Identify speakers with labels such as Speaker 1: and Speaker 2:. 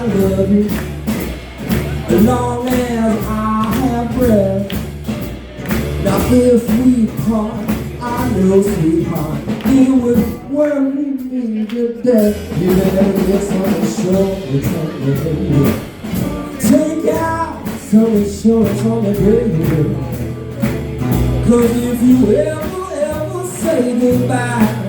Speaker 1: I love you as long as I have breath. Now if we part, I know, sweetheart, you would worry me to death. You better get some insurance on me, baby. Take out some insurance on me, baby. 'Cause if you ever say goodbye,